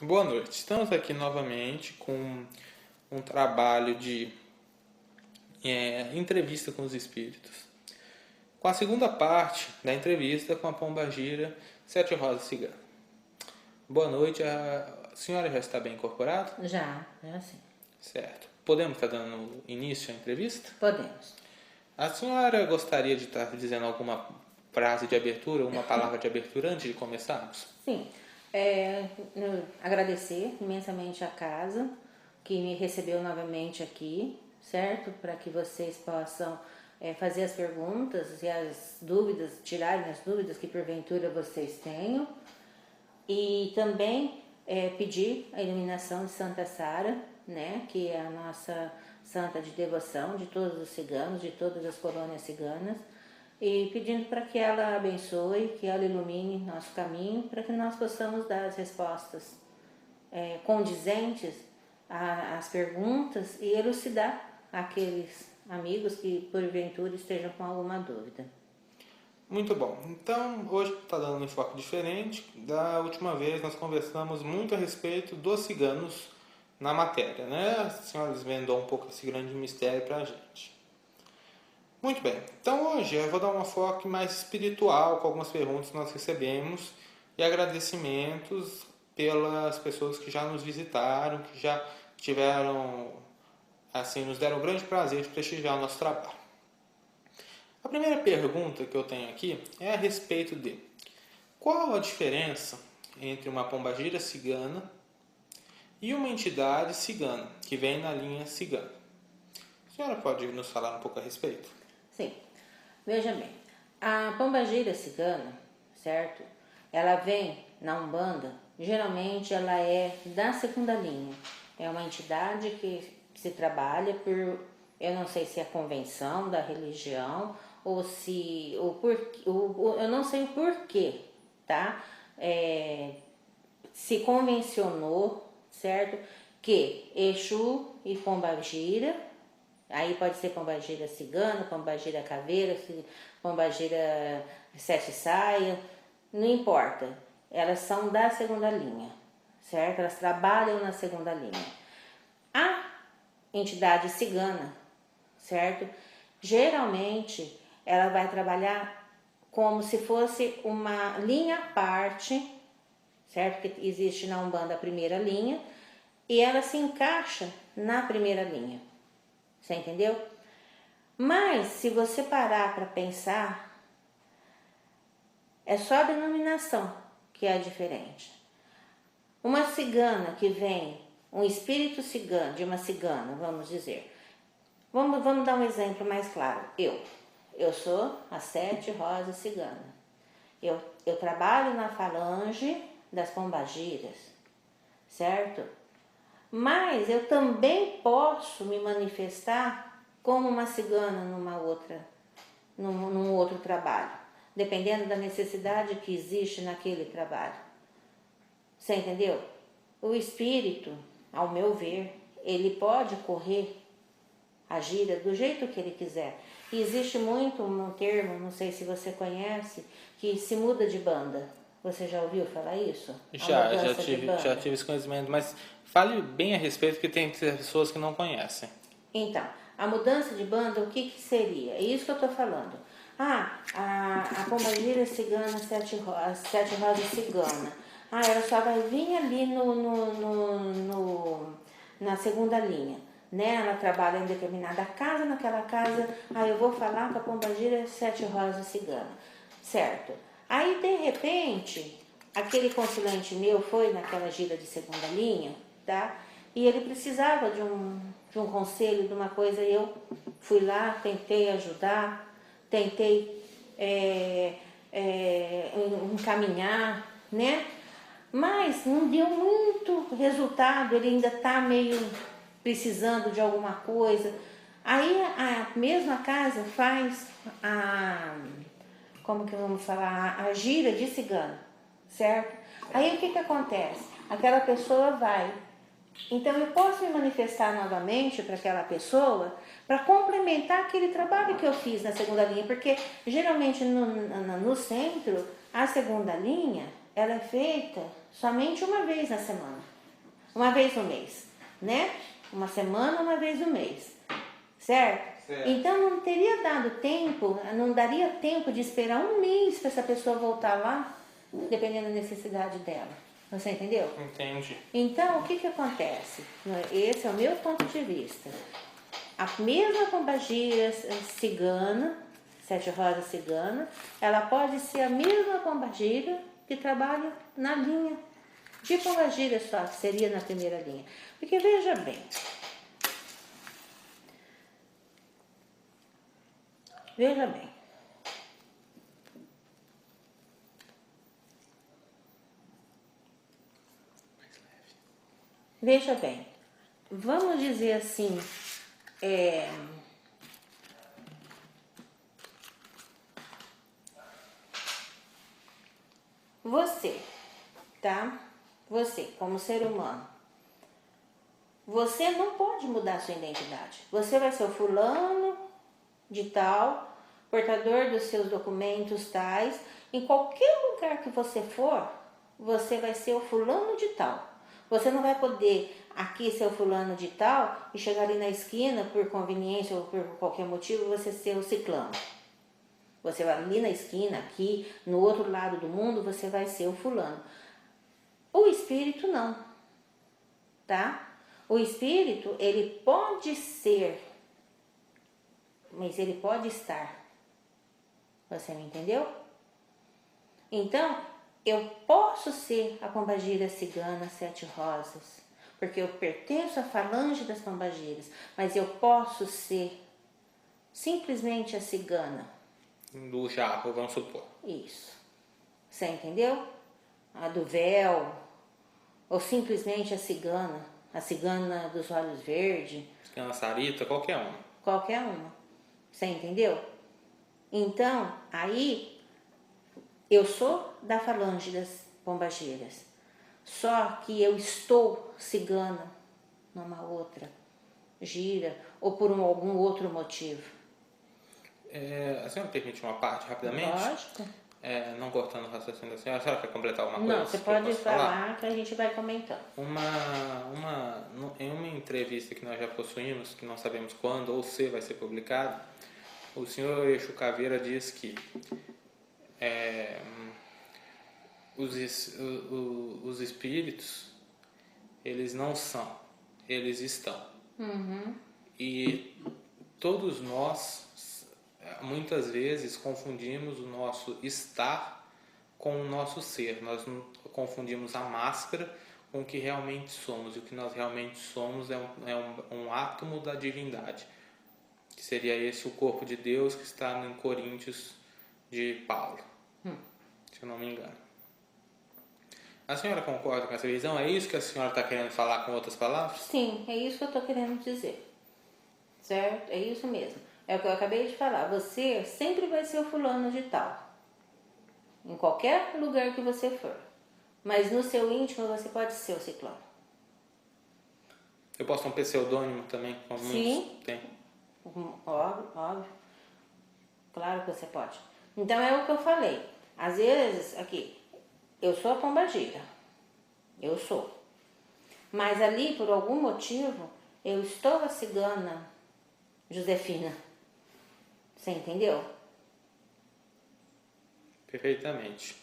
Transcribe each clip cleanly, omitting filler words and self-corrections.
Boa noite. Estamos aqui novamente com um trabalho de entrevista com os espíritos. Com a segunda parte da entrevista com a pombagira Sete Rosas Cigana. Boa noite. A senhora já está bem incorporada? Já sim. Certo. Podemos estar dando início à entrevista? Podemos. A senhora gostaria de estar dizendo alguma frase de abertura, uma palavra de abertura antes de começarmos? Sim. Agradecer imensamente a casa que me recebeu novamente aqui, certo? Para que vocês possam fazer as perguntas e as dúvidas, tirarem as dúvidas que porventura vocês tenham. E também pedir a iluminação de Santa Sara, né? Que é a nossa santa de devoção de todos os ciganos, de todas as colônias ciganas. E pedindo para que ela abençoe, que ela ilumine nosso caminho, para que nós possamos dar as respostas condizentes às perguntas e elucidar aqueles amigos que porventura estejam com alguma dúvida. Muito bom. Então, hoje está dando um enfoque diferente. Da última vez nós conversamos muito a respeito dos ciganos na matéria, né? A senhora desvendou um pouco esse grande mistério para a gente. Muito bem. Então, hoje eu vou dar um enfoque mais espiritual com algumas perguntas que nós recebemos e agradecimentos pelas pessoas que já nos visitaram, que já tiveram, assim, nos deram o grande prazer de prestigiar o nosso trabalho. A primeira pergunta que eu tenho aqui é a respeito de qual a diferença entre uma pombagira cigana e uma entidade cigana, que vem na linha cigana. A senhora pode nos falar um pouco a respeito? Sim. Veja bem, a pombagira cigana, certo? Ela vem na Umbanda, geralmente ela é da segunda linha. É uma entidade que se trabalha por, eu não sei se é a convenção da religião ou se eu não sei o porquê, tá? Se convencionou, certo? Que Exu e pombagira, aí pode ser pombagira cigana, pombagira caveira, pombagira sete saia, não importa. Elas são da segunda linha, certo? Elas trabalham na segunda linha. A entidade cigana, certo? Geralmente ela vai trabalhar como se fosse uma linha à parte, certo? Que existe na Umbanda a primeira linha e ela se encaixa na primeira linha. Você entendeu? Mas se você parar para pensar, é só a denominação que é diferente. Uma cigana que vem, um espírito cigano, de uma cigana, vamos dizer. Vamos dar um exemplo mais claro. Eu sou a Sete Rosas Cigana. Eu trabalho na falange das pombagiras, certo? Mas eu também posso me manifestar como uma cigana num outro trabalho, dependendo da necessidade que existe naquele trabalho. Você entendeu? O espírito, ao meu ver, ele pode correr a gira do jeito que ele quiser. E existe muito um termo, não sei se você conhece, que se muda de banda. Você já ouviu falar isso? Já tive esse conhecimento, mas fale bem a respeito, porque tem pessoas que não conhecem. Então, a mudança de banda, o que seria? É isso que eu estou falando. A pombagira cigana, sete rosas cigana. Ela só vai vir ali na segunda linha. Né? Ela trabalha em determinada casa, naquela casa, eu vou falar com a pombagira sete rosas cigana. Certo. Aí, de repente, aquele consulente meu foi naquela gira de segunda linha, tá? E ele precisava de um conselho, de uma coisa, e eu fui lá, tentei ajudar, tentei encaminhar, né? Mas não deu muito resultado, ele ainda está meio precisando de alguma coisa. Aí a mesma casa faz como que vamos falar, a gira de cigano, certo? Aí o que acontece? Aquela pessoa vai. Então eu posso me manifestar novamente para aquela pessoa para complementar aquele trabalho que eu fiz na segunda linha, porque geralmente no centro a segunda linha ela é feita somente uma vez na semana. uma vez no mês, né? Uma semana, uma vez no mês, certo? Então não teria dado tempo, não daria tempo de esperar um mês para essa pessoa voltar lá, dependendo da necessidade dela. Você entendeu? Entendi. Então, o que acontece? Esse é o meu ponto de vista. A mesma pombagira cigana, sete rosas cigana, ela pode ser a mesma pombagira que trabalha na linha de pombagira só, que seria na primeira linha. Porque veja bem, veja bem, vamos dizer assim, você, tá? Você, como ser humano, você não pode mudar a sua identidade. Você vai ser o fulano de tal, portador dos seus documentos tais. Em qualquer lugar que você for, você vai ser o fulano de tal. Você não vai poder aqui ser o fulano de tal e chegar ali na esquina por conveniência ou por qualquer motivo você ser o ciclano. Você vai ali na esquina, aqui, no outro lado do mundo, você vai ser o fulano. O espírito não, tá? O espírito, ele pode ser, mas ele pode estar. Você me entendeu? Então, eu posso ser a pombagira cigana sete rosas, porque eu pertenço à falange das pombagiras, mas eu posso ser simplesmente a cigana. Do jarro, vamos supor. Isso. Você entendeu? A do véu, ou simplesmente a cigana dos olhos verdes. Cigana sarita, qualquer uma. Qualquer uma. Você entendeu? Então, aí, eu sou da falange das pombagiras. Só que eu estou cigana numa outra gira, ou por algum outro motivo. A senhora permite uma parte rapidamente? Lógico. Não cortando o raciocínio da senhora, a senhora quer completar alguma coisa? Não, você pode falar que a gente vai comentando. Em uma entrevista que nós já possuímos, que não sabemos quando ou se vai ser publicado, o senhor Exu Caveira diz que os espíritos, eles não são, eles estão. Uhum. E todos nós, muitas vezes, confundimos o nosso estar com o nosso ser. Nós confundimos a máscara com o que realmente somos. E o que nós realmente somos é um átomo da divindade, que seria esse o corpo de Deus que está em Coríntios de Paulo, se eu não me engano. A senhora concorda com essa visão? É isso que a senhora está querendo falar com outras palavras? Sim, é isso que eu estou querendo dizer. Certo? É isso mesmo. É o que eu acabei de falar. Você sempre vai ser o fulano de tal. Em qualquer lugar que você for. Mas no seu íntimo você pode ser o ciclone. Eu posso ter um pseudônimo também, como muitos têm? Óbvio. Claro que você pode. Então é o que eu falei. Às vezes, aqui, eu sou a pombagira. Eu sou. Mas ali, por algum motivo, eu estou a cigana Josefina. Você entendeu? Perfeitamente.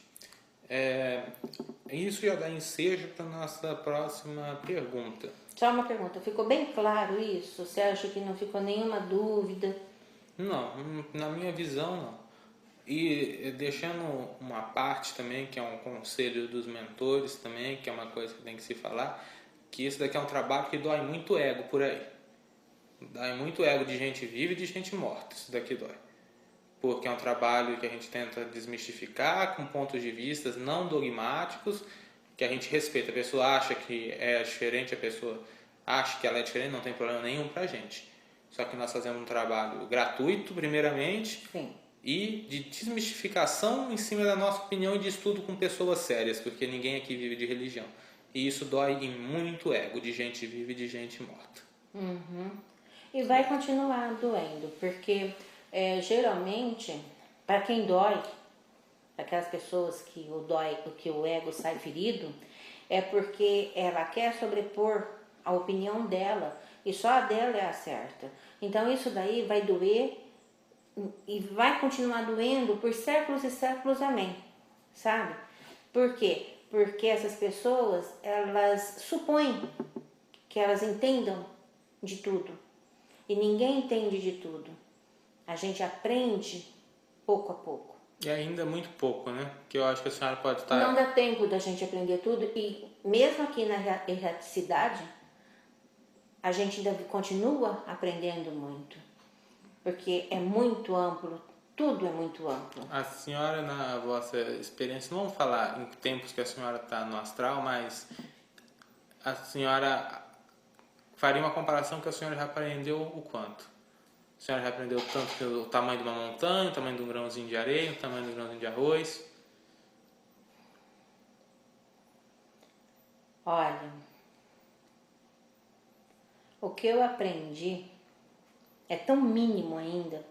Isso já dá ensejo para a nossa próxima pergunta. Só uma pergunta, ficou bem claro isso? Você acha que não ficou nenhuma dúvida? Não, na minha visão não. E deixando uma parte também, que é um conselho dos mentores também, que é uma coisa que tem que se falar, que isso daqui é um trabalho que dói muito ego por aí. Dói muito ego de gente viva e de gente morta, isso daqui dói. Porque é um trabalho que a gente tenta desmistificar com pontos de vista não dogmáticos, que a gente respeita. A pessoa acha que é diferente, a pessoa acha que ela é diferente, não tem problema nenhum pra gente. Só que nós fazemos um trabalho gratuito, primeiramente, Sim. e de desmistificação em cima da nossa opinião e de estudo com pessoas sérias, porque ninguém aqui vive de religião. E isso dói em muito ego de gente viva e de gente morta. Uhum. E vai continuar doendo, porque geralmente, para quem dói, para aquelas pessoas que o ego sai ferido, é porque ela quer sobrepor a opinião dela e só a dela é a certa. Então isso daí vai doer e vai continuar doendo por séculos e séculos, amém, sabe? Por quê? Porque essas pessoas, elas supõem que elas entendam de tudo e ninguém entende de tudo. A gente aprende pouco a pouco. E ainda muito pouco, né? Que eu acho que a senhora pode estar... Não dá tempo da gente aprender tudo e mesmo aqui na erraticidade, a gente ainda continua aprendendo muito, porque é muito amplo, tudo é muito amplo. A senhora, na vossa experiência, não vamos falar em tempos que a senhora está no astral, mas a senhora faria uma comparação que a senhora já aprendeu o quanto? A senhora já aprendeu tanto que o tamanho de uma montanha, o tamanho de um grãozinho de areia, o tamanho de um grãozinho de arroz? Olha, o que eu aprendi é tão mínimo ainda,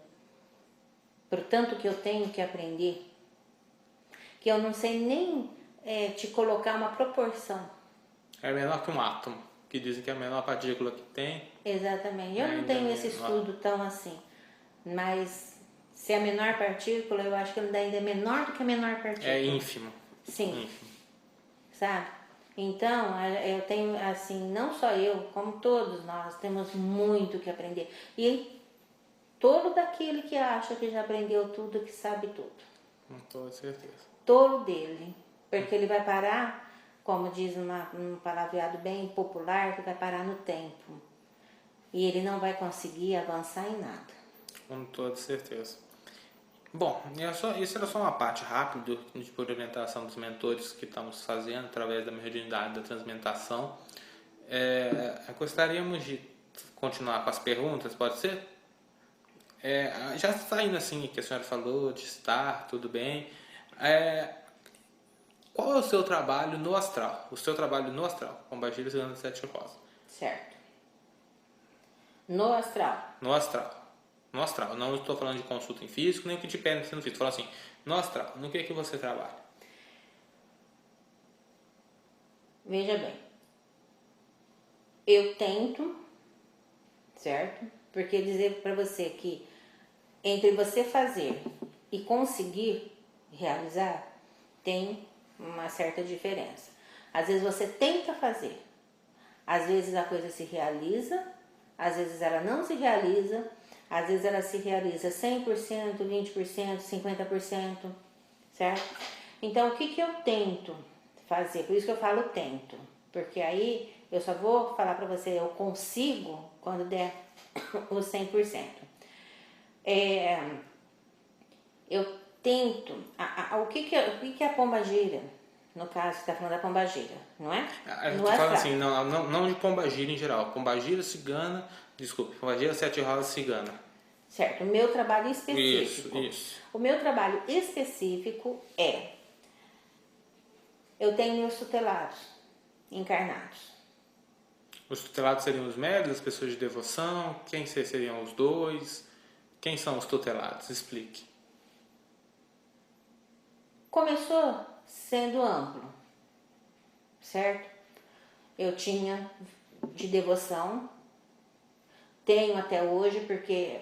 portanto que eu tenho que aprender, que eu não sei nem te colocar uma proporção. É menor que um átomo, que dizem que é a menor partícula que tem. Exatamente. Eu não Ainda tenho esse menor. estudo tão assim, mas se é a menor partícula, eu acho que ainda é menor do que a menor partícula. É ínfimo. Sim. Ínfimo. Sabe? Então, eu tenho, assim, não só eu, como todos nós, temos muito que aprender. E todo daquele que acha que já aprendeu tudo, que sabe tudo. Com toda certeza. Todo dele. Porque ele vai parar, como diz um palavreado bem popular, que vai parar no tempo. E ele não vai conseguir avançar em nada. Com toda certeza. Bom, isso era só uma parte rápida de orientação dos mentores que estamos fazendo através da mediunidade da transmentação. Gostaríamos de continuar com as perguntas, pode ser? Já saindo assim que a senhora falou de estar, tudo bem. Qual é o seu trabalho no astral? O seu trabalho no astral, com Bagírios e Ana Sete Rosa. Certo. No astral. No astral. No astral. Não estou falando de consulta em físico, nem o que te pedem no físico. Estou falando assim, no astral. No que você trabalha? Veja bem. Eu tento, certo? Porque dizer para você que entre você fazer e conseguir realizar, tem uma certa diferença. Às vezes você tenta fazer, às vezes a coisa se realiza, às vezes ela não se realiza, às vezes ela se realiza 100%, 20%, 50%, certo? Então, o que eu tento fazer? Por isso que eu falo tento, porque aí eu só vou falar para você, eu consigo quando der o 100%. Eu tento. O que é a pombagira? No caso, você está falando da pombagira, não é? Eu tô falando assim, não de pombagira em geral. Pombagira cigana, desculpe, pombagira sete rosas cigana. Certo, o meu trabalho específico. Isso. O meu trabalho específico é... Eu tenho meus tutelados encarnados. Os tutelados seriam os médios, as pessoas de devoção? Quem seriam os dois? Quem são os tutelados? Explique. Começou sendo amplo, certo? Eu tinha de devoção, tenho até hoje, porque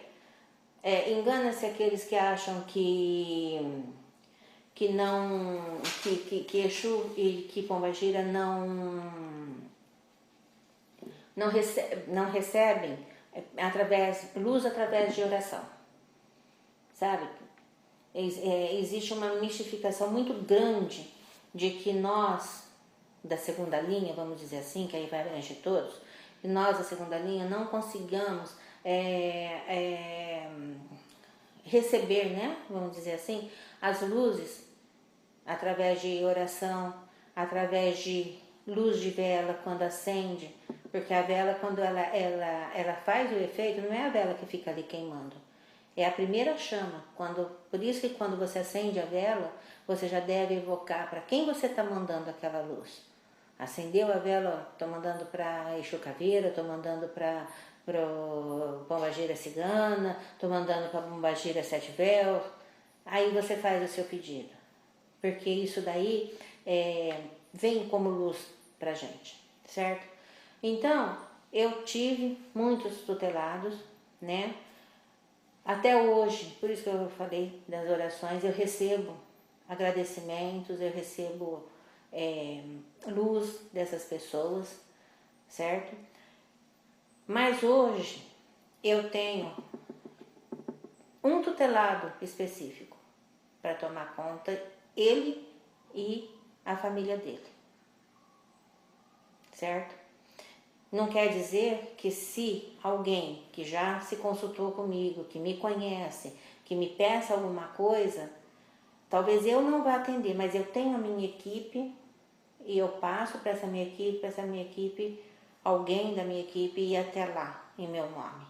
engana-se aqueles que acham que não, que Exu e que Pombagira não recebem luz através de oração, sabe? Existe uma mistificação muito grande de que nós, da segunda linha, vamos dizer assim, que aí vai abranger todos, que nós, da segunda linha, não consigamos receber, né, vamos dizer assim, as luzes através de oração, através de luz de vela quando acende, porque a vela, quando ela faz o efeito, não é a vela que fica ali queimando, é a primeira chama. Por isso que quando você acende a vela, você já deve evocar para quem você está mandando aquela luz. Acendeu a vela, estou mandando para Exu Caveira, estou mandando para Pombagira Cigana, estou mandando para Pombagira Sete Véus. Aí você faz o seu pedido, porque isso daí vem como luz pra gente, certo? Então, eu tive muitos tutelados, né? Até hoje, por isso que eu falei das orações, eu recebo agradecimentos, eu recebo luz dessas pessoas, certo? Mas hoje eu tenho um tutelado específico para tomar conta, ele e a família dele, certo? Não quer dizer que se alguém que já se consultou comigo, que me conhece, que me peça alguma coisa, talvez eu não vá atender, mas eu tenho a minha equipe e eu passo para essa minha equipe, alguém da minha equipe ir até lá em meu nome.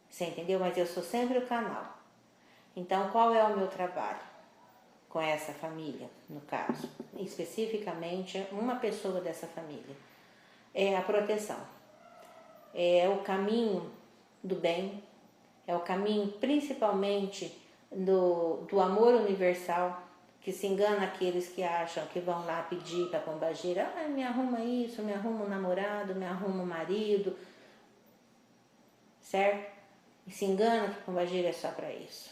Você entendeu? Mas eu sou sempre o canal. Então, qual é o meu trabalho com essa família, no caso? Especificamente, uma pessoa dessa família. É a proteção. É o caminho do bem, é o caminho principalmente do amor universal, que se engana aqueles que acham que vão lá pedir para a pombagira, me arruma isso, me arruma um namorado, me arruma um marido, certo? E se engana que a pombagira é só para isso.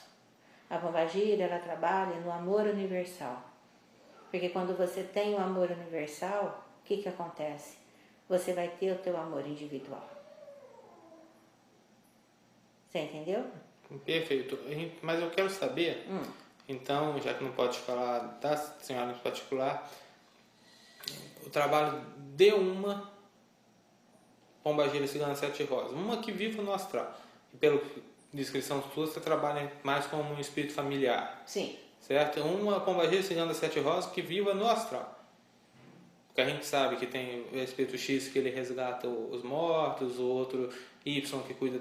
A pombagira, ela trabalha no amor universal. Porque quando você tem o amor universal, o que acontece? Você vai ter o teu amor individual. Você entendeu? Perfeito. Mas eu quero saber, então, já que não pode falar da senhora em particular, o trabalho de uma pombagira cigana sete rosas, uma que vive no astral. E pela descrição sua, você trabalha mais como um espírito familiar. Sim. Certo? Uma pombagira cigana sete rosas que viva no astral. Porque a gente sabe que tem o espírito X que ele resgata os mortos, o outro Y que cuida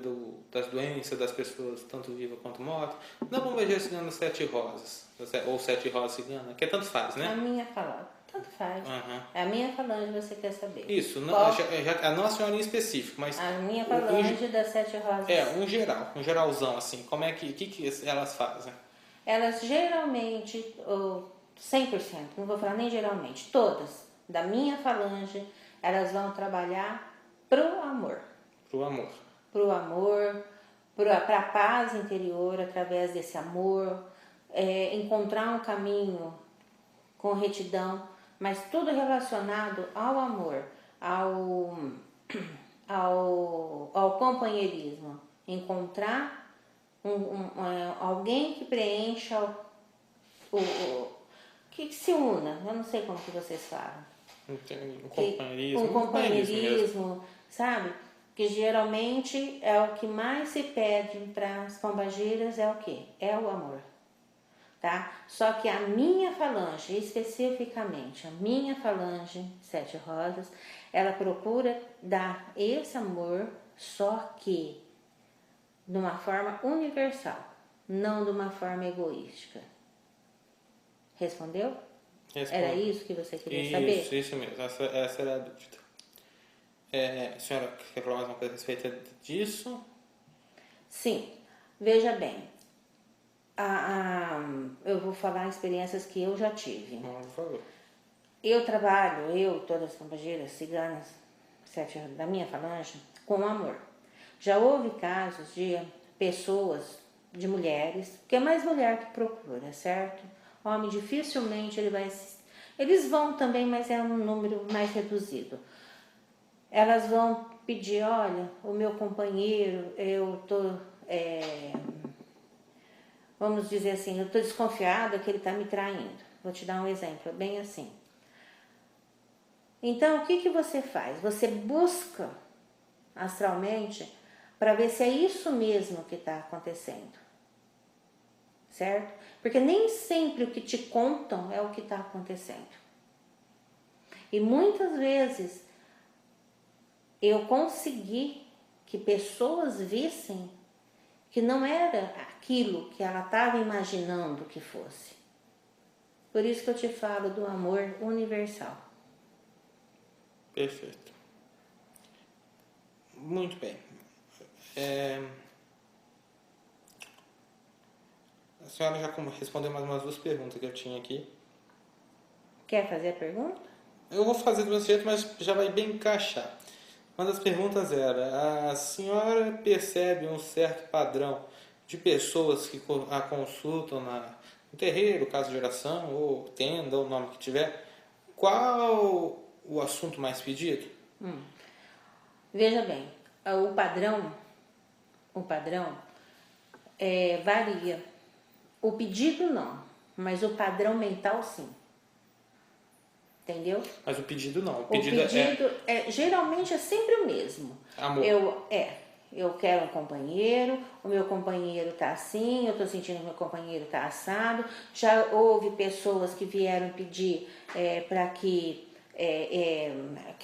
das doenças das pessoas, tanto vivas quanto mortas. Na pombagira cigana sete rosas, ou sete rosas cigana, que é tanto faz, né? A minha falange, tanto faz. A minha falange você quer saber. Isso, não, não a senhora em específico, mas... A minha falange das sete rosas. Um geralzão, assim. Como é que elas fazem? Elas geralmente, 100%, não vou falar nem geralmente, todas da minha falange, elas vão trabalhar pro amor. Pro amor. Pro amor, para a paz interior, através desse amor, encontrar um caminho com retidão, mas tudo relacionado ao amor, ao companheirismo. Encontrar alguém que preencha que se una, eu não sei como que vocês falam. Um companheirismo. Um companheirismo, sabe? Que geralmente é o que mais se pede para as pombagiras, é o quê? É o amor. Tá? Só que a minha falange, especificamente, a minha falange sete rosas, ela procura dar esse amor, só que de uma forma universal, não de uma forma egoística. Respondeu? Era isso que você queria saber? Isso mesmo. Essa era a dúvida. A senhora quer falar mais uma coisa a respeito disso? Sim. Veja bem. Eu vou falar experiências que eu já tive. Por favor. Eu trabalho, todas as pombagiras ciganas, sete da minha falange, com amor. Já houve casos de pessoas, de mulheres, porque é mais mulher que procura, certo? Homem dificilmente eles vão também, mas é um número mais reduzido. Elas vão pedir, olha, o meu companheiro, eu tô, vamos dizer assim, eu tô desconfiada que ele tá me traindo. Vou te dar um exemplo, bem assim. Então, o que você faz? Você busca astralmente para ver se é isso mesmo que está acontecendo, certo? Porque nem sempre o que te contam é o que está acontecendo. E muitas vezes eu consegui que pessoas vissem que não era aquilo que ela estava imaginando que fosse. Por isso que eu te falo do amor universal. Perfeito. Muito bem. A senhora já respondeu mais umas duas perguntas que eu tinha aqui. Quer fazer a pergunta? eu vou fazer do mesmo jeito, mas já vai bem encaixar. Uma das perguntas era: a senhora percebe um certo padrão de pessoas que a consultam no terreiro, casa de oração, ou tenda, ou o nome que tiver? Qual o assunto mais pedido? Veja bem, o padrão varia. O pedido não, mas o padrão mental sim. Entendeu? Mas o pedido não. O O pedido pedido geralmente é sempre o mesmo. Amor. Eu quero um companheiro, o meu companheiro tá assim, eu tô sentindo que o meu companheiro tá assado. Já houve pessoas que vieram pedir para que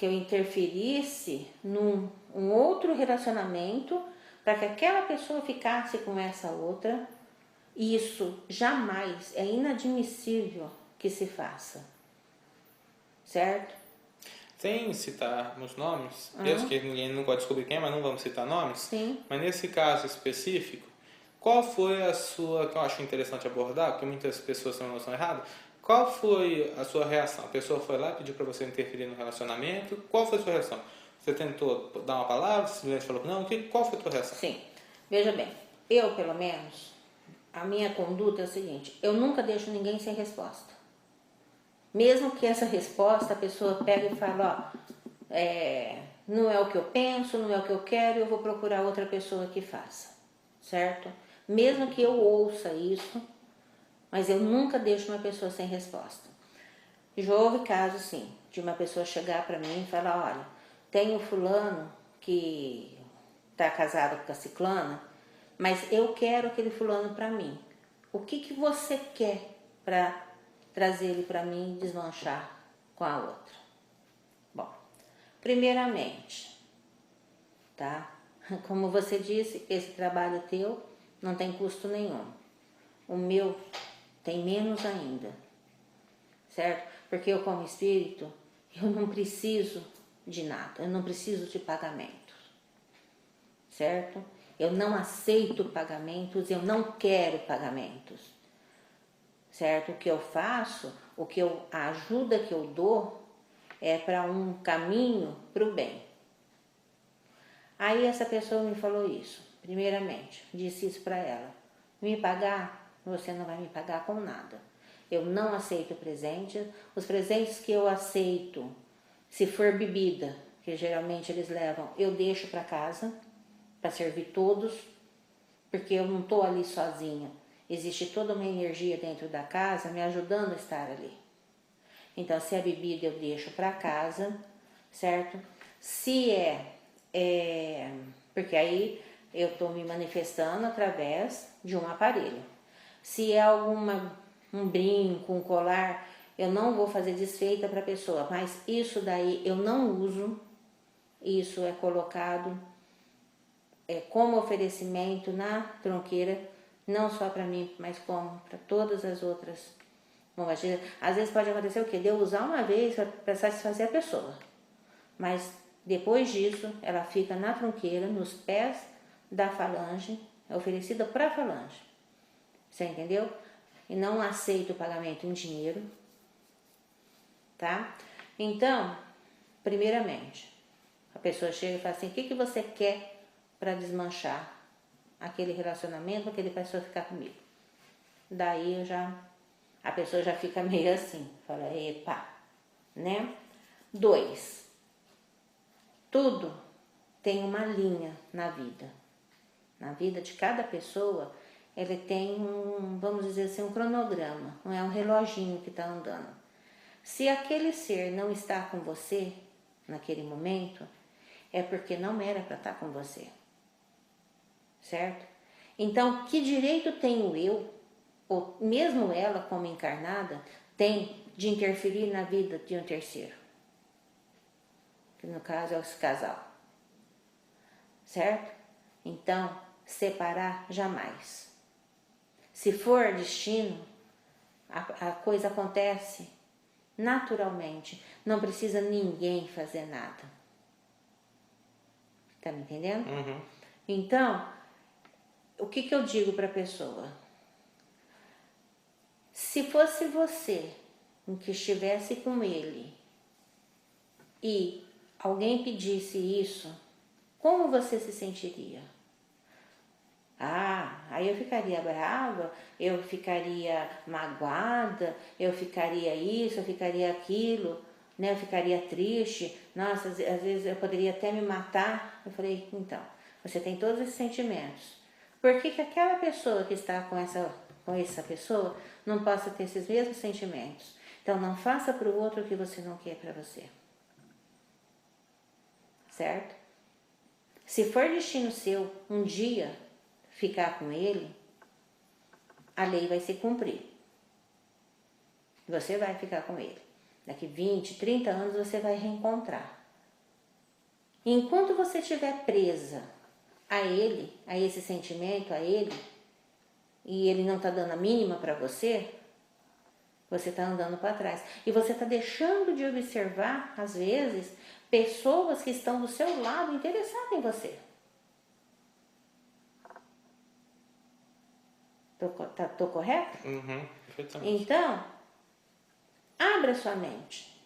eu interferisse num um outro relacionamento para que aquela pessoa ficasse com essa outra. Isso jamais é inadmissível que se faça, certo? Sem citarmos nomes, mesmo que ninguém não pode descobrir quem é, mas não vamos citar nomes. Sim. Mas nesse caso específico, qual foi a sua, que eu acho interessante abordar, porque muitas pessoas têm uma noção errada, qual foi a sua reação? A pessoa foi lá, pediu para você interferir no relacionamento, qual foi a sua reação? Você tentou dar uma palavra, simplesmente falou que não, qual foi a sua reação? Sim. Veja bem, eu pelo menos, a minha conduta é o seguinte, eu nunca deixo ninguém sem resposta. Mesmo que essa resposta a pessoa pegue e fale, não é o que eu penso, não é o que eu quero, eu vou procurar outra pessoa que faça, certo? Mesmo que eu ouça isso, mas eu nunca deixo uma pessoa sem resposta. Já houve casos, sim, de uma pessoa chegar para mim e falar, olha, tem o fulano que está casado com a ciclana, mas eu quero aquele fulano para mim. O que você quer para trazer ele para mim e desmanchar com a outra? Bom, primeiramente, tá? Como você disse, esse trabalho teu não tem custo nenhum. O meu tem menos ainda, certo? Porque eu, como espírito, eu não preciso de nada, eu não preciso de pagamentos, certo? Eu não aceito pagamentos, eu não quero pagamentos, certo? O que eu faço, a ajuda que eu dou é para um caminho para o bem. Aí essa pessoa me falou isso, primeiramente, disse isso para ela, me pagar, você não vai me pagar com nada. Eu não aceito presente, os presentes que eu aceito, se for bebida, que geralmente eles levam, eu deixo para casa, para servir todos, porque eu não estou ali sozinha. Existe toda uma energia dentro da casa me ajudando a estar ali. Então, se é bebida, eu deixo para casa, certo? Se porque aí eu estou me manifestando através de um aparelho. Se é um brinco, um colar, eu não vou fazer desfeita para a pessoa, mas isso daí eu não uso, isso é colocado como oferecimento na tronqueira, não só para mim, mas como para todas as outras. Bom, às vezes pode acontecer o quê? De eu usar uma vez para satisfazer a pessoa, mas depois disso ela fica na tronqueira, nos pés da falange, é oferecida para a falange. Você entendeu? E não aceito o pagamento em dinheiro, tá? Então, primeiramente, a pessoa chega e fala assim, o que você quer para desmanchar aquele relacionamento, aquele pessoa ficar comigo? Daí a pessoa já fica meio assim, fala, epa, né? 2, tudo tem uma linha na vida. Na vida de cada pessoa, ele tem vamos dizer assim, um cronograma, não é um reloginho que está andando. Se aquele ser não está com você naquele momento, é porque não era para estar com você, certo? Então, que direito tenho eu, ou mesmo ela como encarnada, tem de interferir na vida de um terceiro? Que no caso é esse casal, certo? Então, separar jamais. Se for destino, a coisa acontece naturalmente, não precisa ninguém fazer nada. Tá me entendendo? Uhum. Então, o que eu digo para a pessoa? Se fosse você em que estivesse com ele e alguém pedisse isso, como você se sentiria? Aí eu ficaria brava, eu ficaria magoada, eu ficaria isso, eu ficaria aquilo, né? Eu ficaria triste, nossa, às vezes eu poderia até me matar. Eu falei, então, você tem todos esses sentimentos. Por que aquela pessoa que está com essa pessoa não possa ter esses mesmos sentimentos? Então não faça para o outro o que você não quer para você. Certo? Se for destino seu um dia ficar com ele, a lei vai se cumprir. Você vai ficar com ele. Daqui 20, 30 anos você vai reencontrar. Enquanto você estiver presa a ele, a esse sentimento, a ele, e ele não está dando a mínima para você, você está andando para trás. E você está deixando de observar, às vezes, pessoas que estão do seu lado interessadas em você. Tô correto? Perfeitamente. Então, abra sua mente.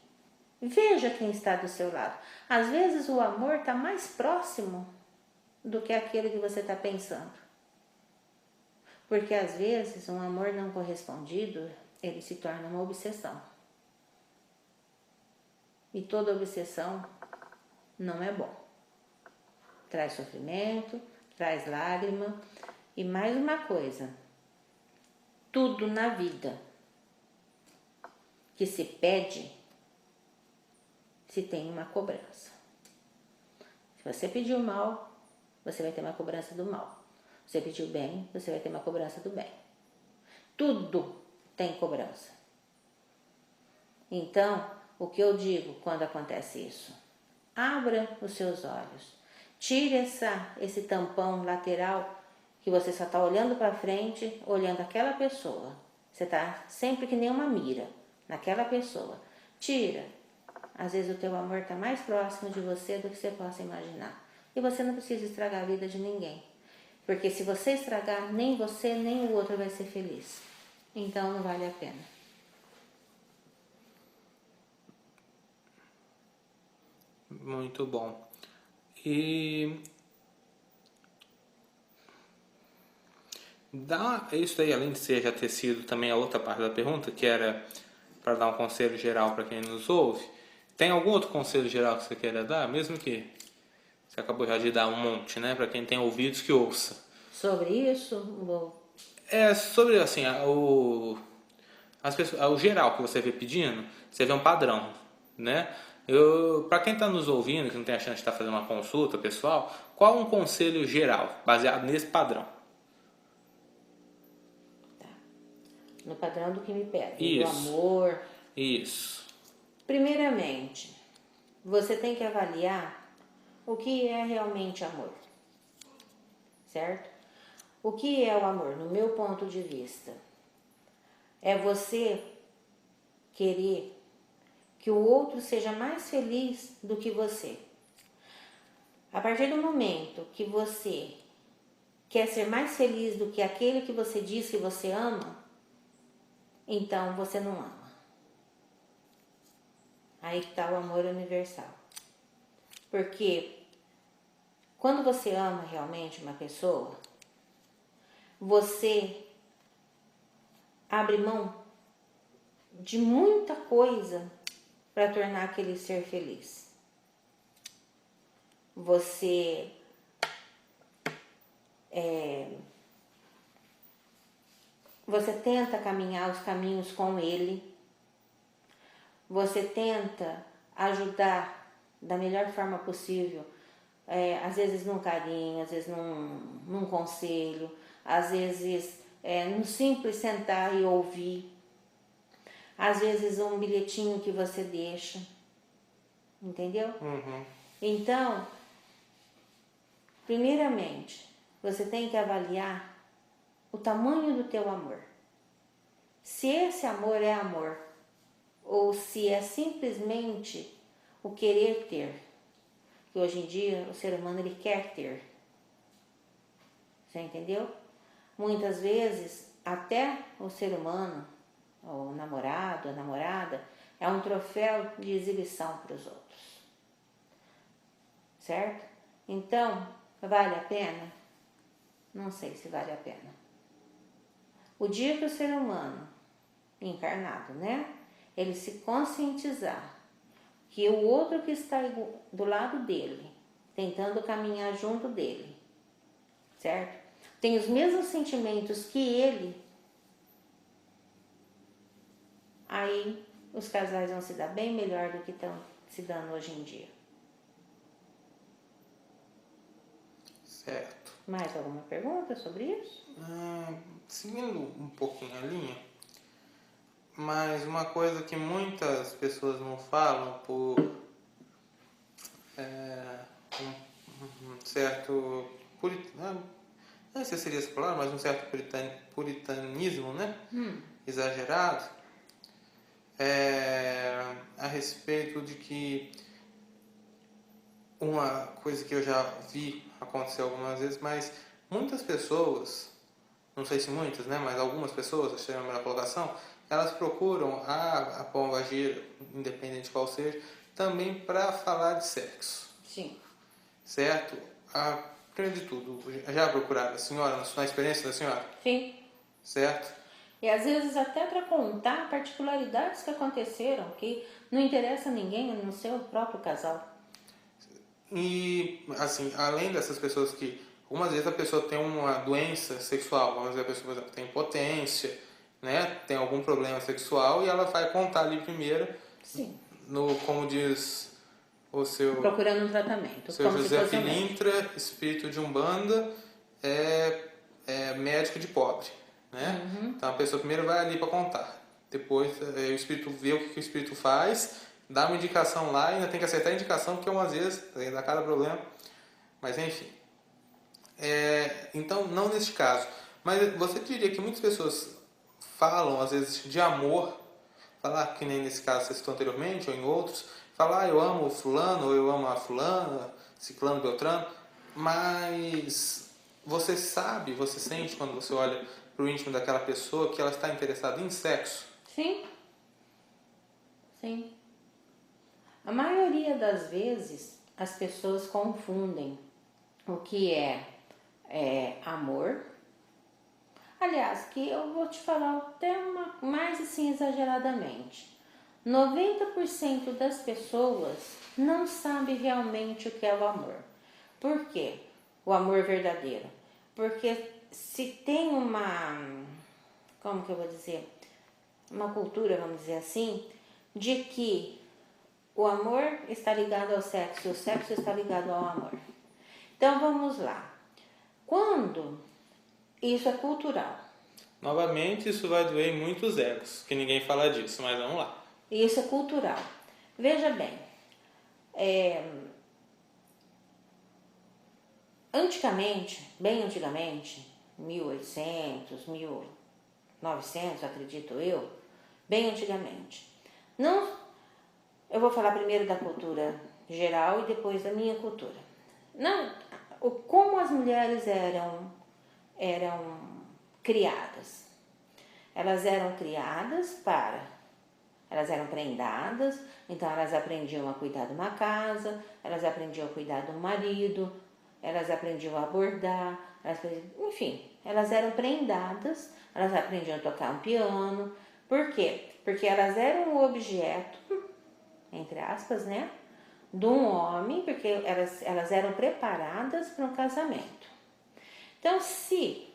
Veja quem está do seu lado. Às vezes o amor está mais próximo do que aquele que você está pensando. Porque às vezes um amor não correspondido, ele se torna uma obsessão. E toda obsessão não é bom. Traz sofrimento, traz lágrima. E mais uma coisa, tudo na vida que se pede, se tem uma cobrança. Se você pediu mal, você vai ter uma cobrança do mal. Se você pediu bem, você vai ter uma cobrança do bem. Tudo tem cobrança. Então, o que eu digo quando acontece isso? Abra os seus olhos. Tire esse tampão lateral que você só está olhando para frente, olhando aquela pessoa. Você está sempre que nem uma mira naquela pessoa. Tira. Às vezes o teu amor está mais próximo de você do que você possa imaginar. E você não precisa estragar a vida de ninguém. Porque se você estragar, nem você, nem o outro vai ser feliz. Então não vale a pena. Muito bom. E isso aí, além de você já ter sido também a outra parte da pergunta, que era para dar um conselho geral para quem nos ouve, tem algum outro conselho geral que você queira dar? Mesmo que você acabou já de dar um monte, né? Para quem tem ouvidos que ouça. Sobre isso, É sobre, assim, o geral que você vê pedindo, você vê um padrão, né? Para quem está nos ouvindo, que não tem a chance de estar fazendo uma consulta pessoal, qual um conselho geral, baseado nesse padrão? no padrão do que me Isso. pede, do amor. Isso. Primeiramente, você tem que avaliar o que é realmente amor, certo? O que é o amor, no meu ponto de vista? É você querer que o outro seja mais feliz do que você. A partir do momento que você quer ser mais feliz do que aquele que você diz que você ama, então você não ama. Aí está o amor universal. Porque quando você ama realmente uma pessoa, você abre mão de muita coisa para tornar aquele ser feliz. Você tenta caminhar os caminhos com ele, você tenta ajudar da melhor forma possível, às vezes num carinho, às vezes num conselho, às vezes num simples sentar e ouvir, às vezes um bilhetinho que você deixa, entendeu? Então, primeiramente, você tem que avaliar o tamanho do teu amor. Se esse amor é amor, ou se é simplesmente o querer ter. Que hoje em dia o ser humano ele quer ter. Você entendeu? Muitas vezes até o ser humano, o namorado, a namorada, é um troféu de exibição para os outros. certo? Então, vale a pena? Não sei se vale a pena. O dia que o ser humano encarnado, né, ele se conscientizar que o outro que está do lado dele, tentando caminhar junto dele, certo? Tem os mesmos sentimentos que ele, aí os casais vão se dar bem melhor do que estão se dando hoje em dia. Certo. Mais alguma pergunta sobre isso? Seguindo um pouquinho a linha, mas uma coisa que muitas pessoas não falam por um certo não sei se seria essa palavra, mas um certo puritanismo, né? Exagerado, a respeito de que uma coisa que eu já vi acontecer algumas vezes, mas muitas pessoas, não sei se muitas, né, mas algumas pessoas, achei a melhor colocação, elas procuram a pombagira, independente de qual seja, também para falar de sexo. Sim. Certo? Primeiro de tudo, já procuraram a senhora, na experiência da senhora? Sim. Certo? E às vezes até para contar particularidades que aconteceram, que não interessa a ninguém, a não ser o próprio casal. E, assim, além dessas pessoas que, algumas vezes a pessoa tem uma doença sexual, algumas vezes a pessoa, por exemplo, tem impotência, né, tem algum problema sexual e ela vai contar ali primeiro, Sim. como diz o seu Procurando um tratamento, como José se fosse um médico. Pilintra, espírito de Umbanda, é médico de pobre, né? Então a pessoa primeiro vai ali para contar, depois o espírito vê o que o espírito faz, dá uma indicação lá e ainda tem que acertar a indicação, porque umas vezes dá cada problema, mas enfim. Então, não neste caso, mas você diria que muitas pessoas falam às vezes de amor, falar que nem nesse caso você citou anteriormente ou em outros, falar eu amo o fulano ou eu amo a fulana, ciclano, beltrano, mas você sabe, você sente quando você olha para o íntimo daquela pessoa que ela está interessada em sexo? Sim. Sim. A maioria das vezes as pessoas confundem o que é amor. Aliás, que eu vou te falar até mais assim exageradamente. 90% das pessoas não sabe realmente o que é o amor. Por quê? O amor verdadeiro. Porque se tem como que eu vou dizer? Uma cultura, vamos dizer assim, de que o amor está ligado ao sexo e o sexo está ligado ao amor. Então vamos lá. Quando isso é cultural. Novamente, isso vai doer em muitos egos, que ninguém fala disso, mas vamos lá. Isso é cultural. Veja bem, antigamente, bem antigamente, 1800, 1900, acredito eu, bem antigamente. Não, eu vou falar primeiro da cultura geral e depois da minha cultura. Não, como as mulheres eram criadas. Elas eram criadas elas eram prendadas, então elas aprendiam a cuidar de uma casa, elas aprendiam a cuidar do marido, elas aprendiam a bordar, enfim, elas eram prendadas, elas aprendiam a tocar um piano. Por quê? Porque elas eram o objeto, entre aspas, né, de um homem, porque elas eram preparadas para um casamento. Então, se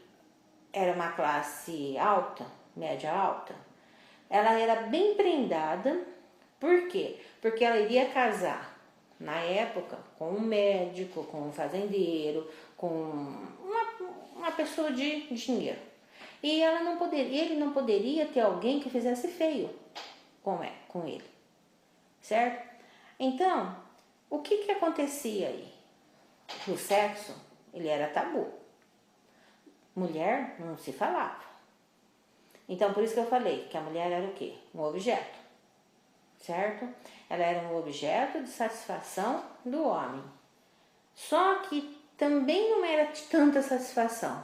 era uma classe alta, média alta, ela era bem prendada. Por quê? Porque ela iria casar, na época, com um médico, com um fazendeiro, com uma pessoa de dinheiro. E ele não poderia ter alguém que fizesse feio com ele, certo? Então, o que acontecia aí? O sexo, ele era tabu. Mulher não se falava. Então, por isso que eu falei que a mulher era o quê? Um objeto, certo? Ela era um objeto de satisfação do homem. Só que também não era de tanta satisfação.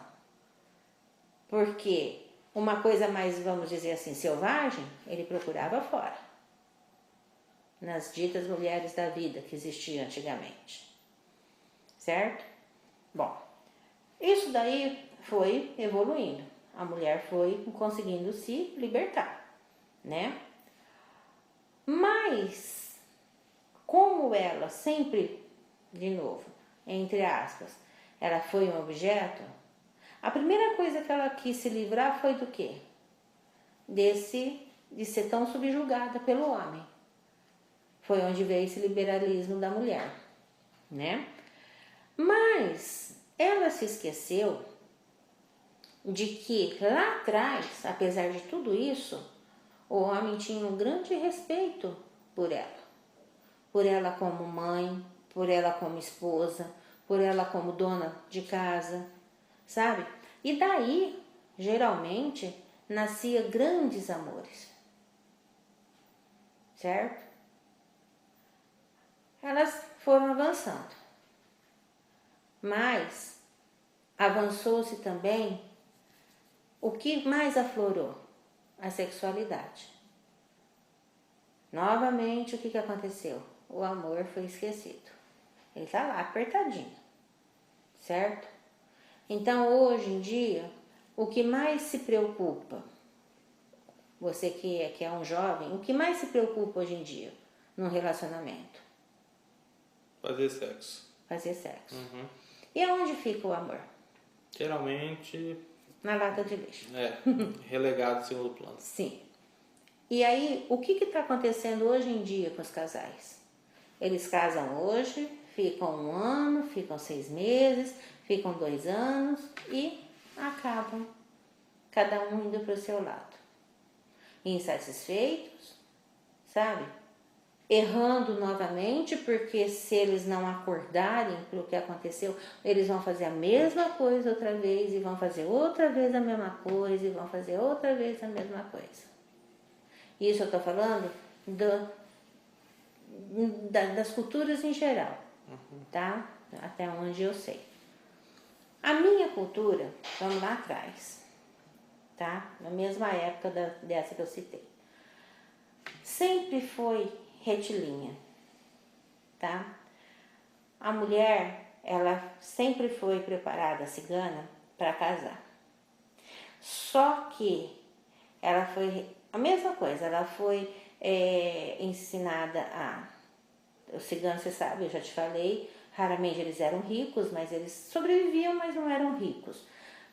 Porque uma coisa mais, vamos dizer assim, selvagem, ele procurava fora. Nas ditas mulheres da vida que existiam antigamente. certo? Bom, isso daí foi evoluindo. A mulher foi conseguindo se libertar, né? Mas, como ela sempre, de novo, entre aspas, ela foi um objeto, a primeira coisa que ela quis se livrar foi do quê? De ser tão subjugada pelo homem. Foi onde veio esse liberalismo da mulher, né? Mas ela se esqueceu de que lá atrás, apesar de tudo isso, o homem tinha um grande respeito por ela como mãe, por ela como esposa, por ela como dona de casa, sabe? E daí, geralmente, nascia grandes amores, certo? Elas foram avançando, mas avançou-se também o que mais aflorou? A sexualidade. Novamente, o que aconteceu? O amor foi esquecido. Ele está lá apertadinho, certo? Então, hoje em dia, o que mais se preocupa, você que é um jovem, o que mais se preocupa hoje em dia num relacionamento? Fazer sexo. Fazer sexo. E aonde fica o amor? Geralmente... Na lata de lixo. Relegado em segundo plano. Sim. E aí, o que está acontecendo hoje em dia com os casais? Eles casam hoje, ficam 1 ano, ficam 6 meses, ficam 2 anos e acabam, cada um indo para o seu lado. Insatisfeitos, sabe? Errando novamente, porque se eles não acordarem para o que aconteceu, eles vão fazer a mesma coisa outra vez, e vão fazer outra vez a mesma coisa, e vão fazer outra vez a mesma coisa. Isso eu estou falando das culturas em geral, tá? Até onde eu sei. A minha cultura, vamos lá atrás, tá? Na mesma época dessa que eu citei. Sempre foi retilínea, tá? A mulher, ela sempre foi preparada, cigana, para casar. Só que ela foi a mesma coisa, ela foi ensinada a... Os ciganos, você sabe, eu já te falei, raramente eles eram ricos, mas eles sobreviviam, mas não eram ricos.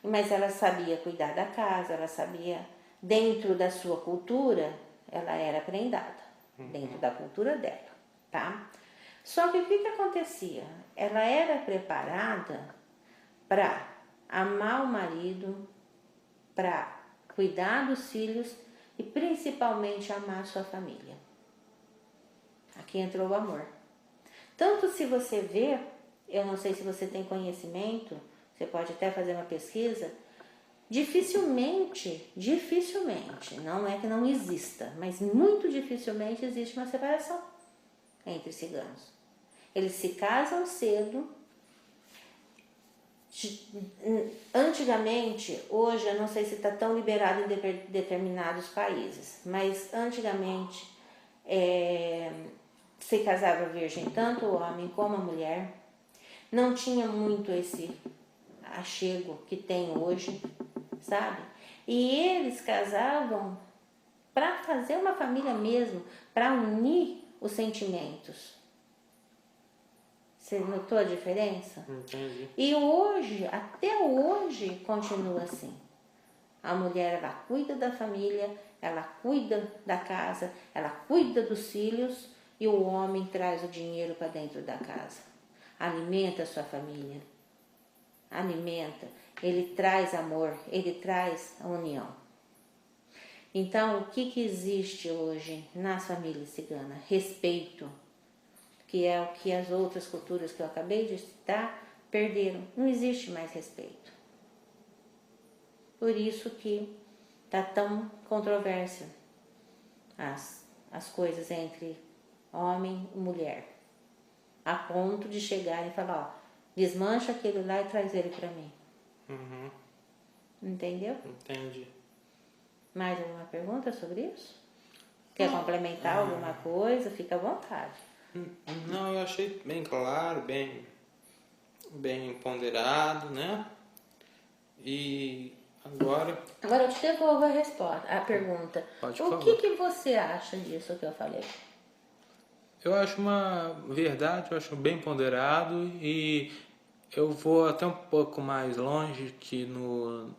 Mas ela sabia cuidar da casa, ela sabia, dentro da sua cultura, ela era prendada, dentro da cultura dela, tá? Só que o que acontecia? Ela era preparada para amar o marido, para cuidar dos filhos e principalmente amar a sua família. Aqui entrou o amor. Tanto se você vê, eu não sei se você tem conhecimento, você pode até fazer uma pesquisa, dificilmente, não é que não exista, mas muito dificilmente existe uma separação entre ciganos. Eles se casam cedo. Antigamente, hoje eu não sei se está tão liberado em determinados países, mas antigamente se casava virgem tanto o homem como a mulher. Não tinha muito esse achego que tem hoje, sabe? E eles casavam para fazer uma família mesmo, para unir os sentimentos. Você notou a diferença? Entendi. E hoje, até hoje, continua assim. A mulher, ela cuida da família, ela cuida da casa, ela cuida dos filhos e o homem traz o dinheiro para dentro da casa. Alimenta a sua família. Alimenta. Ele traz amor, ele traz a união. Então, o que existe hoje nas famílias ciganas? Respeito, que é o que as outras culturas que eu acabei de citar perderam. Não existe mais respeito. Por isso que está tão controvérsia as coisas entre homem e mulher. A ponto de chegar e falar, ó, desmancha aquele lá e traz ele para mim. Entendeu? Entendi. Mais alguma pergunta sobre isso? Quer complementar alguma coisa? Fica à vontade. Não, eu achei bem claro, bem bem ponderado, né? E agora, Agora eu te devolvo a resposta, a pergunta. pode, O por que favor. que você acha disso que eu falei? Eu acho uma verdade, eu acho bem ponderado e eu vou até um pouco mais longe que no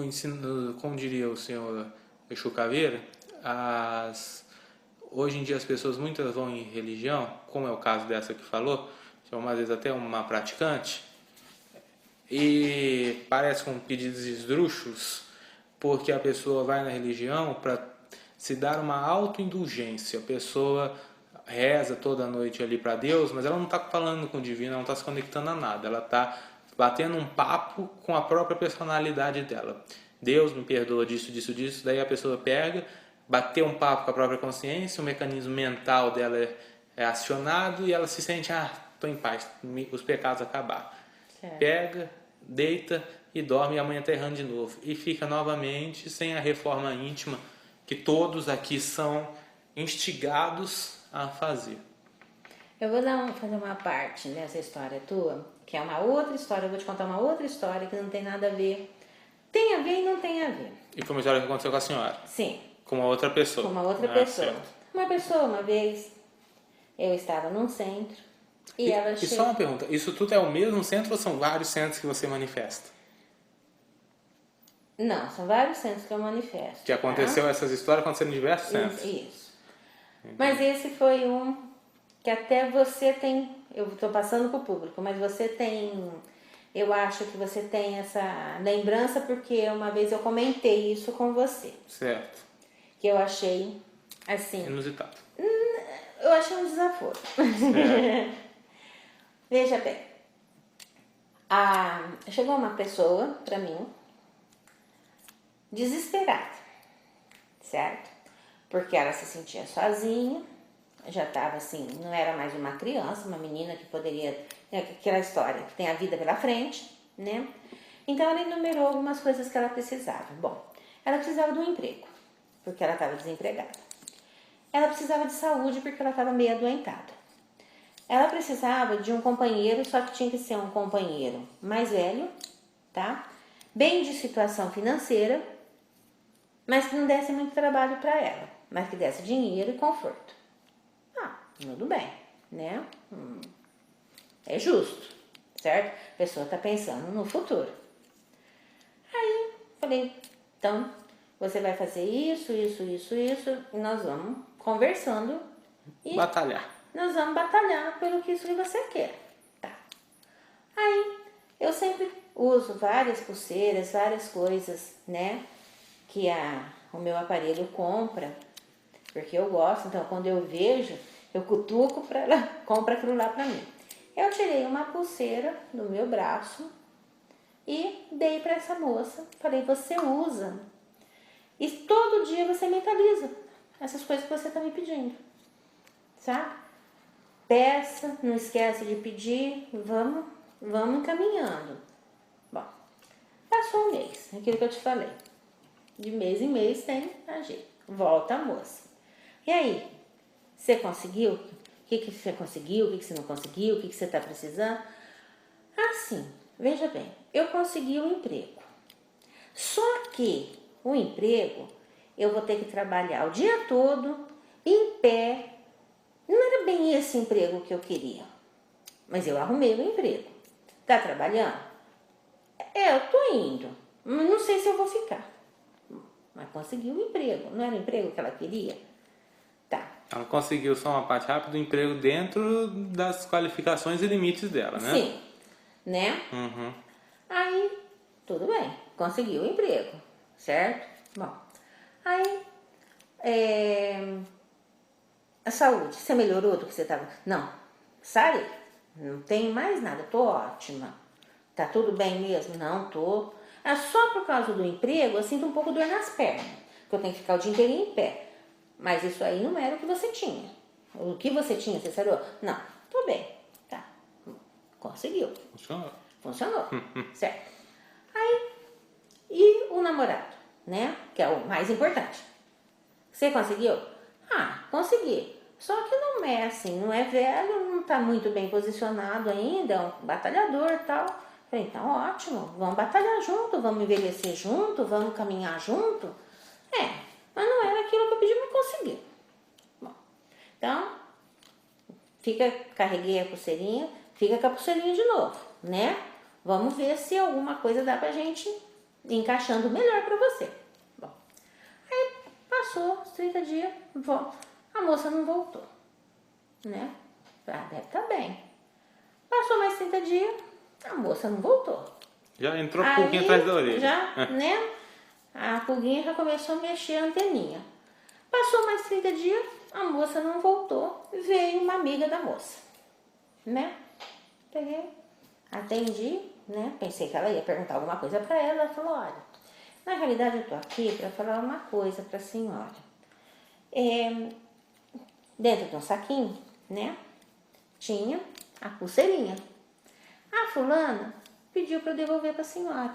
ensino, como diria o senhor Exu Caveira, hoje em dia as pessoas muitas vão em religião, como é o caso dessa que falou, que é uma vezes até uma praticante, e parece com pedidos esdrúxulos, porque a pessoa vai na religião para se dar uma autoindulgência. A pessoa reza toda noite ali para Deus, mas ela não está falando com o divino, ela não está se conectando a nada, ela está batendo um papo com a própria personalidade dela. Deus me perdoa disso, disso, disso. Daí a pessoa pega, bater um papo com a própria consciência, o mecanismo mental dela é acionado e ela se sente, estou em paz, os pecados acabaram. Certo. Pega, deita e dorme e amanhã está errando de novo. E fica novamente sem a reforma íntima que todos aqui são instigados a fazer. Eu vou fazer uma parte nessa história tua, que é uma outra história. Eu vou te contar uma outra história que não tem nada a ver. Tem a ver e não tem a ver. E foi uma história que aconteceu com a senhora? Sim, Com uma outra pessoa? com uma outra pessoa. Certo. Uma pessoa, uma vez, eu estava num centro e ela E só chegou. uma pergunta, isso tudo é o mesmo centro ou são vários centros que você manifesta? Não, são vários centros que eu manifesto. Que aconteceu, essas histórias aconteceram em diversos centros? Isso. Mas esse foi um que até você tem, eu estou passando para o público, mas você tem, eu acho que você tem essa lembrança porque uma vez eu comentei isso com você, Certo. que eu achei assim, Inusitado. eu achei um desaforo. Veja bem, chegou uma pessoa para mim desesperada, certo? Porque ela se sentia sozinha, já estava assim, não era mais uma criança, uma menina que poderia, aquela história, que tem a vida pela frente, né? Então ela enumerou algumas coisas que ela precisava. Bom, ela precisava de um emprego, porque ela estava desempregada. Ela precisava de saúde, porque ela estava meio adoentada. Ela precisava de um companheiro, só que tinha que ser um companheiro mais velho, tá? Bem de situação financeira, mas que não desse muito trabalho para ela, mas que desse dinheiro e conforto. Tudo bem, né? É justo, certo? A pessoa está pensando no futuro. Aí, falei, então, você vai fazer isso, isso, isso, isso, e nós vamos conversando e Batalhar. nós vamos batalhar pelo que isso que você quer, tá? Aí, eu sempre uso várias pulseiras, várias coisas, né? Que o meu aparelho compra, porque eu gosto, então quando eu vejo, eu cutuco para ela, compra aquilo lá para mim. Eu tirei uma pulseira do meu braço e dei para essa moça. Falei, você usa. E todo dia você mentaliza essas coisas que você está me pedindo. Sabe? Peça, não esquece de pedir, vamos encaminhando. Bom, passou um mês, aquilo que eu te falei. De mês em mês tem a jeito. Volta a moça. E aí? Você conseguiu? O que você conseguiu? O que você não conseguiu? O que você está precisando? Assim, veja bem, eu consegui um emprego. Só que o emprego, eu vou ter que trabalhar o dia todo, em pé. Não era bem esse emprego que eu queria. Mas eu arrumei o emprego. Tá trabalhando? Eu tô indo. Não sei se eu vou ficar. Mas consegui um emprego. Não era o emprego que ela queria? Tá. Ela conseguiu só uma parte rápida, um emprego dentro das qualificações e limites dela, né? Sim. Né? Uhum. Aí, tudo bem. Conseguiu o emprego. Certo? Bom. Aí, a saúde. Você melhorou do que você estava? Não. Sarei. Não tenho mais nada. Tô ótima. Tá tudo bem mesmo? Não, tô. É só por causa do emprego, eu sinto um pouco dor nas pernas. Que eu tenho que ficar o dia inteiro em pé. Mas isso aí não era o que você tinha. O que você tinha, você sarou? Não, tô bem. Tá. Conseguiu. Funcionou. Certo. Aí, e o namorado, né? Que é o mais importante. Você conseguiu? Consegui. Só que não é assim, não é velho, não está muito bem posicionado ainda, é um batalhador e tal. Falei, então ótimo, vamos batalhar junto, vamos envelhecer junto, vamos caminhar junto. Mas não era aquilo que eu pedi, mas consegui. Bom, então, carreguei a pulseirinha, fica com a pulseirinha de novo, né? Vamos ver se alguma coisa dá pra gente ir encaixando melhor pra você. Bom, aí passou os 30 dias, a moça não voltou, né? Deve estar bem. Passou mais 30 dias, a moça não voltou. Já entrou a pulguinha atrás da orelha. Já, né? A pulguinha já começou a mexer a anteninha. Passou mais 30 dias, a moça não voltou, veio uma amiga da moça, né? Peguei, atendi, né? Pensei que ela ia perguntar alguma coisa para ela. Ela falou, olha, na realidade eu tô aqui para falar uma coisa para a senhora. Dentro de um saquinho, né? Tinha a pulseirinha. A fulana pediu para eu devolver para a senhora.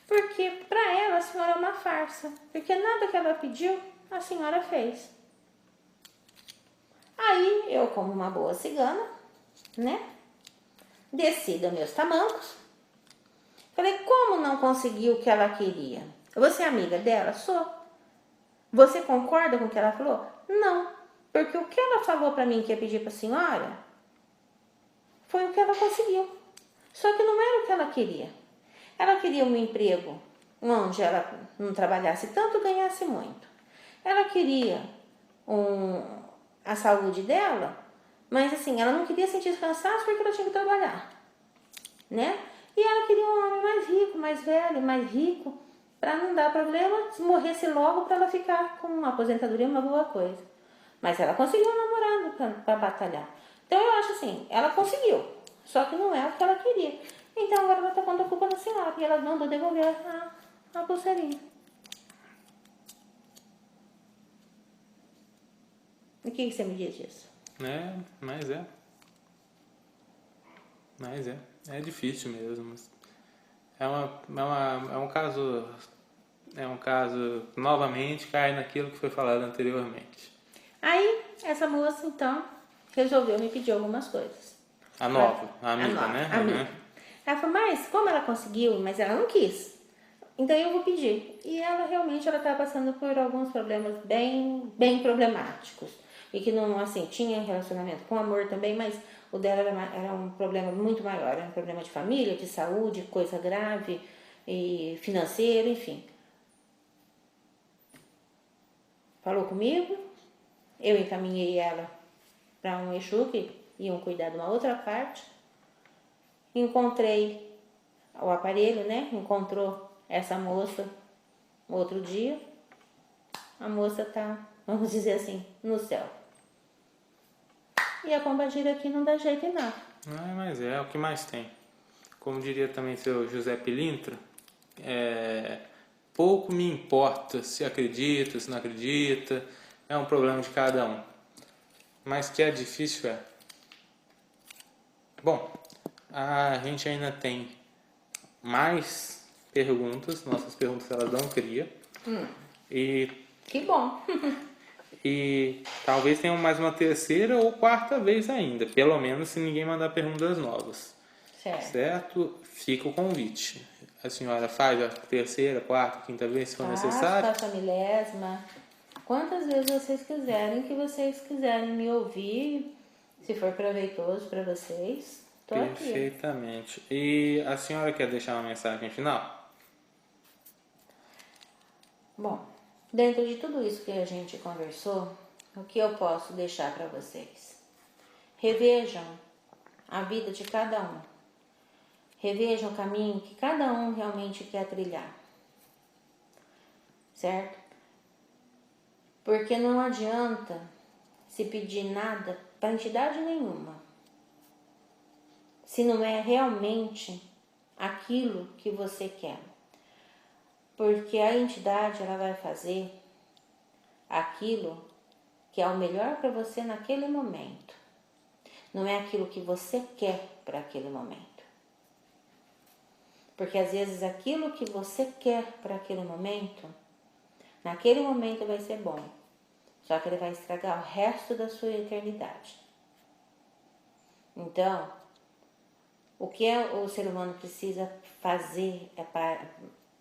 Porque para ela a senhora é uma farsa. Porque nada que ela pediu, a senhora fez. Aí eu, como uma boa cigana, né? Desci dos meus tamancos. Falei, como não conseguiu o que ela queria? Você é amiga dela? Sou. Você concorda com o que ela falou? Não. Porque o que ela falou para mim que ia pedir para a senhora foi o que ela conseguiu. Só que não era o que ela queria. Ela queria um emprego onde ela não trabalhasse tanto, ganhasse muito. Ela queria a saúde dela, mas assim, ela não queria sentir cansaço porque ela tinha que trabalhar, né? E ela queria um homem mais rico, mais velho, mais rico, para não dar problema, se morresse logo para ela ficar com uma aposentadoria, uma boa coisa. Mas ela conseguiu um namorado para batalhar. Então eu acho assim, ela conseguiu, só que não é o que ela queria. Então agora ela tá pondo a culpa na senhora, e ela mandou devolver a pulseirinha. O que você me diz disso? Mas é. É difícil mesmo. É um caso, novamente, cai naquilo que foi falado anteriormente. Aí, essa moça, então, resolveu me pedir algumas coisas. A amiga, né? Amiga. Ela falou, mas como ela conseguiu, mas ela não quis. Então eu vou pedir. E ela realmente estava passando por alguns problemas bem problemáticos. E que não, assim, tinha relacionamento com amor também, mas o dela era um problema muito maior. Era um problema de família, de saúde, coisa grave, e financeiro, enfim. Falou comigo, eu encaminhei ela para um Exu que iam cuidar de uma outra parte. Encontrei o aparelho, né? Encontrou essa moça outro dia. A moça tá, vamos dizer assim, no céu. E a pombagira aqui não dá jeito em nada. Mas é o que mais tem. Como diria também seu José Pilintra, pouco me importa se acredita, se não acredita, é um problema de cada um. Mas que é difícil é. Bom, a gente ainda tem mais perguntas, nossas perguntas elas dão cria. E Que bom! E talvez tenha mais uma terceira ou quarta vez ainda, pelo menos se ninguém mandar perguntas novas. Certo? Fica o convite. A senhora faz a terceira, quarta, quinta vez, se for necessário? Faço a milésima. Quantas vezes vocês quiserem, que vocês quiserem me ouvir, se for proveitoso para vocês, tô aqui. Perfeitamente. E a senhora quer deixar uma mensagem final? Bom, dentro de tudo isso que a gente conversou, o que eu posso deixar para vocês? Revejam a vida de cada um. Revejam o caminho que cada um realmente quer trilhar. Certo? Porque não adianta se pedir nada para entidade nenhuma, se não é realmente aquilo que você quer. Porque a entidade ela vai fazer aquilo que é o melhor para você naquele momento. Não é aquilo que você quer para aquele momento. Porque às vezes aquilo que você quer para aquele momento, naquele momento vai ser bom. Só que ele vai estragar o resto da sua eternidade. Então, o que o ser humano precisa fazer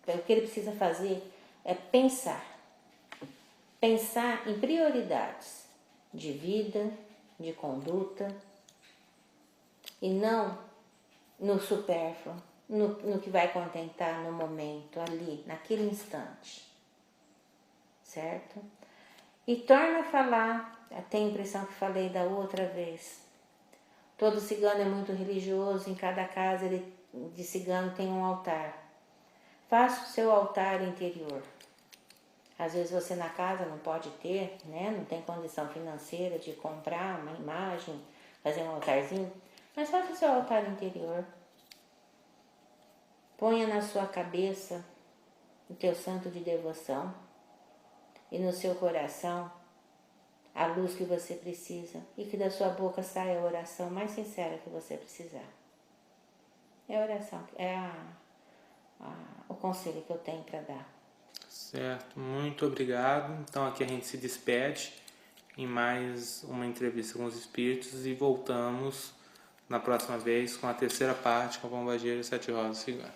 o que ele precisa fazer é pensar. Pensar em prioridades de vida, de conduta, e não no supérfluo, no que vai contentar no momento, ali, naquele instante. Certo? E torna a falar, tem a impressão que falei da outra vez. Todo cigano é muito religioso, em cada casa de cigano tem um altar. Faça o seu altar interior. Às vezes você na casa não pode ter, né? Não tem condição financeira de comprar uma imagem, fazer um altarzinho, mas faça o seu altar interior. Ponha na sua cabeça o teu santo de devoção e no seu coração a luz que você precisa e que da sua boca saia a oração mais sincera que você precisar. É a oração, o conselho que eu tenho para dar. Certo, muito obrigado. Então aqui a gente se despede em mais uma entrevista com os espíritos e voltamos na próxima vez com a terceira parte com a Pombagira e Sete Rosas Cigana.